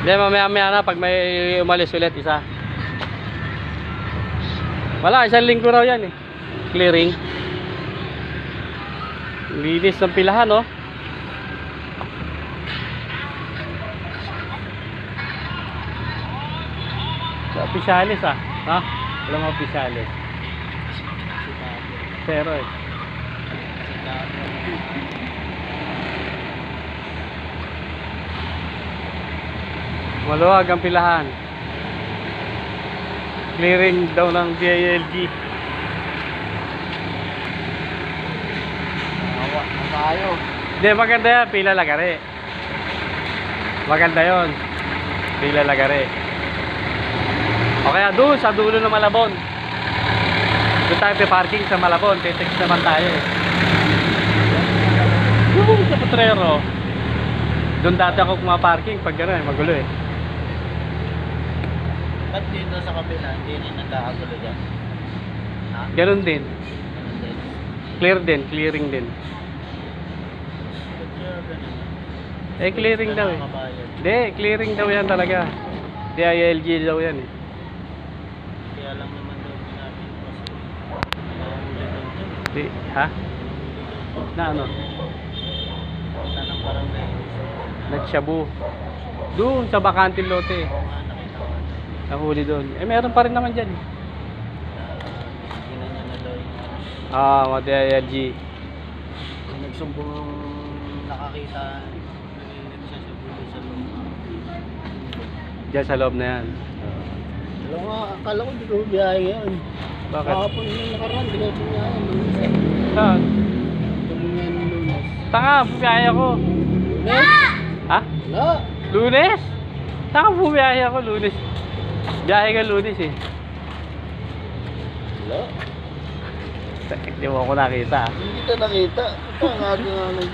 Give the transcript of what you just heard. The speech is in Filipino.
Hindi, mamaya na pag may umalis ulit isa. Wala, isang linggo raw yan eh. Clearing. Linis ng pilahan, no? Sa opisyalis ah. Ha? Walang opisyalis. Zero eh. Maluwag ang pilahan. Clearing daw ng DILG. Awa na tayo. Hindi, maganda yan. Pila lagari. Maganda yon. Pila lagari. O kaya doon sa dulo ng Malabon. Doon tayo parking sa Malabon. Tetext naman tayo eh. Doon sa Potrero. Doon dati ako kumaparking pag gano'n eh. Magulo eh. Ba't dito sa kabila, hindi rin nagkakagulo dyan? Ha? Ganun din. Ganun din. Clear din. Clearing din. Ba't yung ganun? Eh, clearing daw eh. Nakakabayad. Hindi, clearing daw yan talaga. DILG daw yan eh. Kaya lang naman daw ginamit ko kasi nakahuli daw dyan. Di, ha? Na ano? Punta ng barangay. Nagshabu. Doon sa bakanting lote. Oo nga, nakita ko. Nahuli doon. Eh, meron pa rin naman dyan. Ginanyan na daw yung Mga DILG. nagsumbong yung nakakita, nagsasabuli sa loob. Diyan sa loob na yan. Alam nga, akala ko di ko biyahe yan. Bakit? Kahapon yung nakaraan, di ko biyahe. Saan? Tumungan ng lunas. Tanga, bumiyahe ako. Lunes? Ha? Wala. Lunes? Tanga, bumiyahe ako Lunes. Biyahe ka Lunes eh. Wala. Hindi mo ako nakita. Hindi kita nakita. Ito ang aga nga nandiyan.